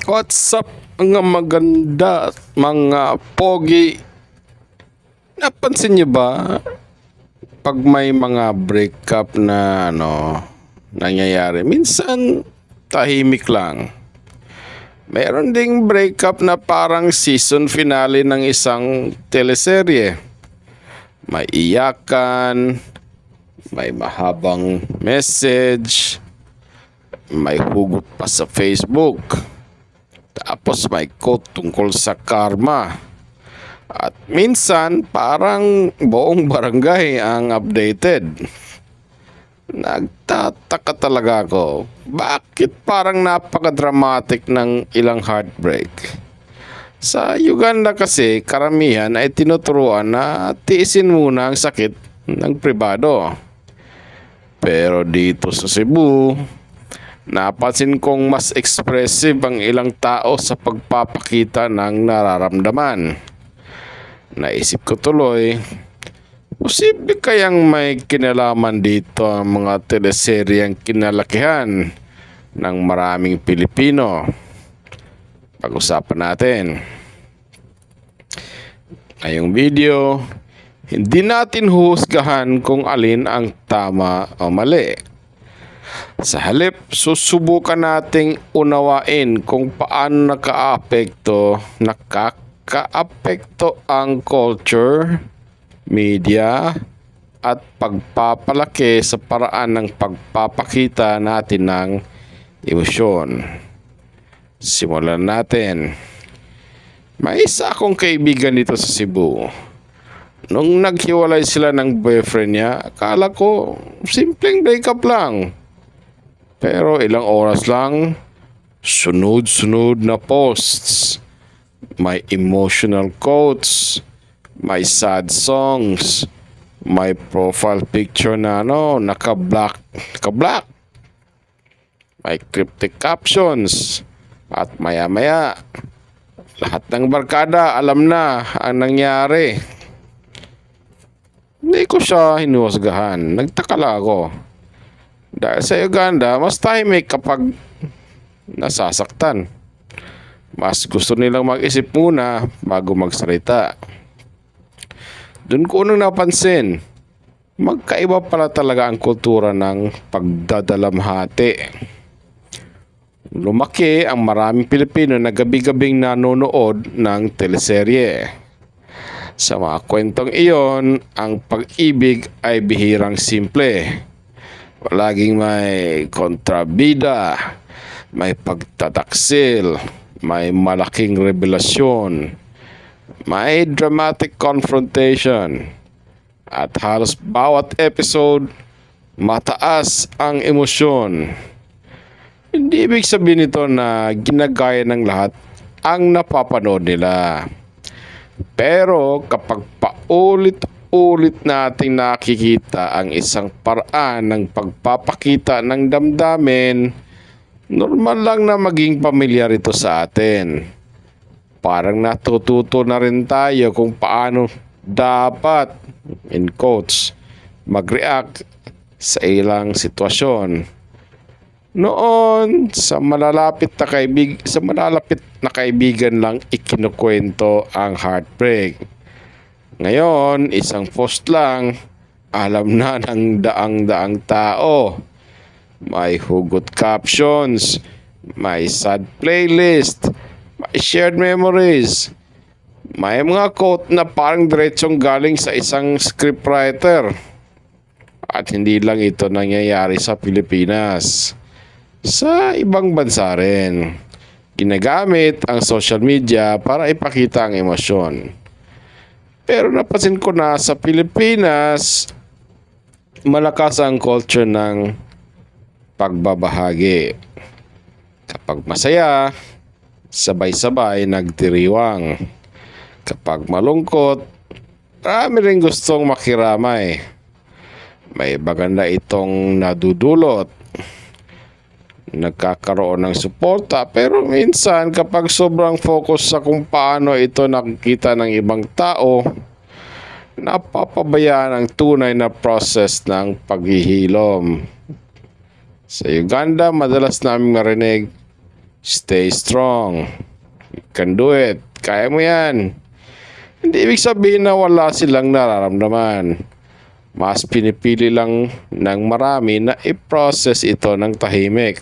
What's up mga maganda, mga pogi? Napansin niyo ba pag may mga breakup na nangyayari, minsan tahimik lang. Meron ding breakup na parang season finale ng isang teleserye. May iyakan, may mahabang message, may hugot pa sa Facebook. Tapos may quote tungkol sa karma. At minsan parang buong barangay ang updated. Nagtataka talaga ako. Bakit parang napaka-dramatic ng ilang heartbreak? Sa Uganda kasi karamihan ay tinuturuan na tiisin muna ang sakit ng pribado. Pero dito sa Cebu, napansin kong mas expressive ang ilang tao sa pagpapakita ng nararamdaman. Naisip ko tuloy, posible kayang may kinalaman dito ang mga teleseryeng kinalakihan ng maraming Pilipino? Pag-usapan natin. Ngayong video, hindi natin huhusgahan kung alin ang tama o mali. Sa halip, susubukan nating unawain kung paano nakakaapekto ang culture, media, at pagpapalaki sa paraan ng pagpapakita natin ng emosyon. Simulan natin. May isa akong kaibigan dito sa Cebu. Nung naghiwalay sila ng boyfriend niya, akala ko simpleng breakup lang. Pero ilang oras lang, sunod-sunod na posts. May emotional quotes, may sad songs, may profile picture na naka-black. May cryptic captions. At maya-maya, lahat ng barkada alam na ang nangyari. Hindi ko siya hinuhusgahan. Nagtaka lang ako. Dahil sa Uganda, mas tahimik kapag nasasaktan. Mas gusto nilang mag-isip muna bago magsalita. Doon ko unang napansin, magkaiba pala talaga ang kultura ng pagdadalamhati. Lumaki ang maraming Pilipino na gabi-gabing nanonood ng teleserye. Sa mga kwentong iyon, ang pag-ibig ay bihirang simple. Palaging may kontrabida, may pagtataksil, may malaking revelasyon, may dramatic confrontation, at halos bawat episode, mataas ang emosyon. Hindi ibig sabihin nito na ginagaya ng lahat ang napapanood nila. Pero kapag paulit-ulit nating nakikita ang isang paraan ng pagpapakita ng damdamin, normal lang na maging pamilyar ito sa atin. Parang natututo na rin tayo kung paano dapat, in quotes, mag-react sa ilang sitwasyon. Noon, sa malalapit na kaibigan lang ikinukwento ang heartbreak. Ngayon, isang post lang, alam na ng daang-daang tao. May hugot captions, may sad playlist, may shared memories, may mga quote na parang diretsong galing sa isang scriptwriter. At hindi lang ito nangyayari sa Pilipinas. Sa ibang bansa rin, ginagamit ang social media para ipakita ang emosyon. Pero napansin ko na sa Pilipinas, malakas ang culture ng pagbabahagi. Kapag masaya, sabay-sabay nagdiriwang. Kapag malungkot, marami rin gustong makiramay. May maganda itong nadudulot. Nagkakaroon ng suporta, pero minsan kapag sobrang focus sa kung paano ito nakikita ng ibang tao, napapabayaan ang tunay na process ng paghihilom. Sa Uganda, madalas naming marinig, Stay strong. You can do it. Kaya mo yan. Hindi ibig sabihin na wala silang nararamdaman. Mas pinipili lang ng marami na i-process ito ng tahimik.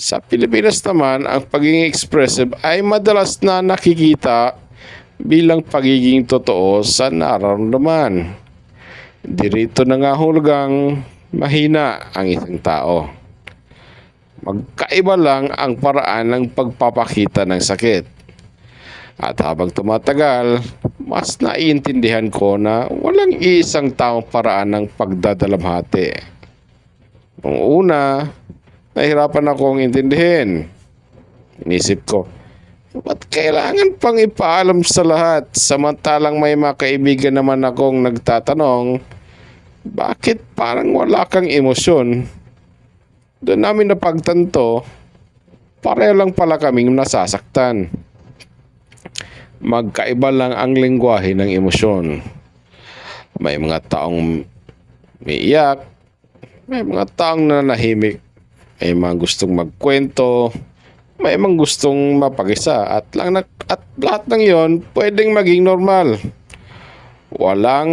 Sa Pilipinas naman, ang pagiging expressive ay madalas na nakikita bilang pagiging totoo sa nararamdaman. Dirito nangahulugang mahina ang isang tao. Magkaiba lang ang paraan ng pagpapakita ng sakit. At habang tumatagal, mas naiintindihan ko na walang isang taong paraan ng pagdadalamhati. Noong una, nahirapan akong intindihin. Inisip ko, ba't kailangan pang ipaalam sa lahat samantalang may mga kaibigan naman akong nagtatanong, bakit parang wala kang emosyon? Doon namin napagtanto, pareho lang pala kaming nasasaktan. Magkaiba lang ang lengguwahe ng emosyon. May mga taong may iyak, may mga taong nananahimik, may mga gustong magkwento, may mga gustong mapag-isa at lahat ng yon pwedeng maging normal. Walang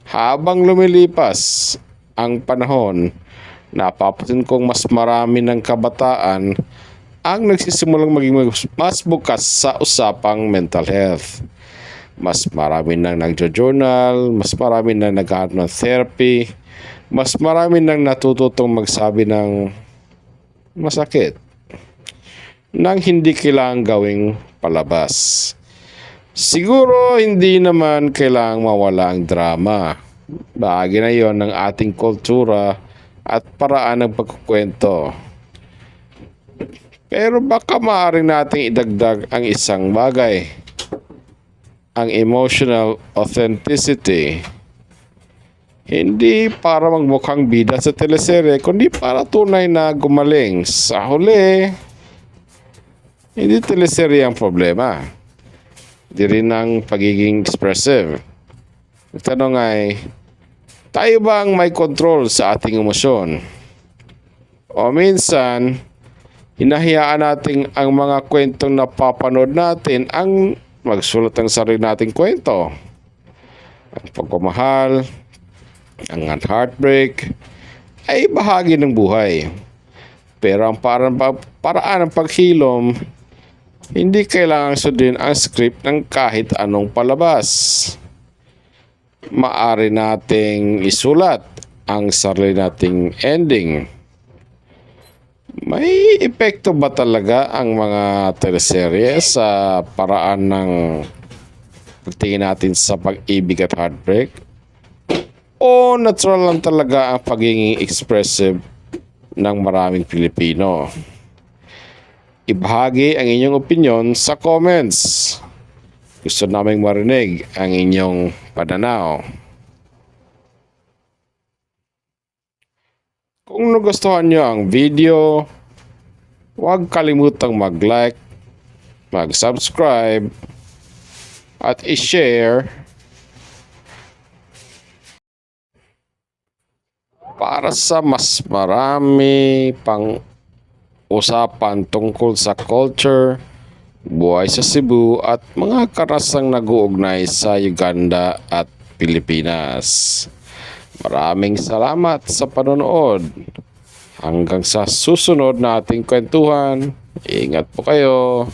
habang lumilipas ang panahon, napapansin kong mas marami ng kabataan ang nagsisimulang maging mas bukas sa usapang mental health. Mas marami nang nagjo-journal, mas marami nang naghahanap ng therapy, mas marami nang natututong magsabi ng masakit nang hindi kailangang gawing palabas. Siguro hindi naman kailangang mawala ang drama. Bahagi na yon ng ating kultura at paraan ng pagkukwento. Pero baka maaaring nating idagdag ang isang bagay, ang emotional authenticity. Hindi para magmukhang bida sa teleserye, kundi para tunay na gumaling. Sa huli, hindi teleserye ang problema. Hindi rin ang pagiging expressive. Ang tanong ay, tayo ba ang may control sa ating emosyon? O minsan, hinahayaan natin ang mga kwentong napapanood natin ang magsulat ng sarili nating kwento. Ang pagmamahal, ang heartbreak, ay bahagi ng buhay. Pero ang paraan ng paghilom, hindi kailangang sundin ang script ng kahit anong palabas. Maaari nating isulat ang sarili nating ending. May epekto ba talaga ang mga teleserye sa paraan ng pagtingin natin sa pag-ibig at heartbreak? O natural lang talaga ang pagiging expressive ng maraming Pilipino? Ibahagi ang inyong opinion sa comments. Gusto naming marinig ang inyong pananaw. Kung nagustuhan nyo ang video, huwag kalimutang mag-like, mag-subscribe, at i-share para sa mas marami pang usapan tungkol sa culture, buhay sa Cebu at mga karasang nag-uugnay sa Uganda at Pilipinas. Maraming salamat sa panonood. Hanggang sa susunod na ating kwentuhan. Ingat po kayo.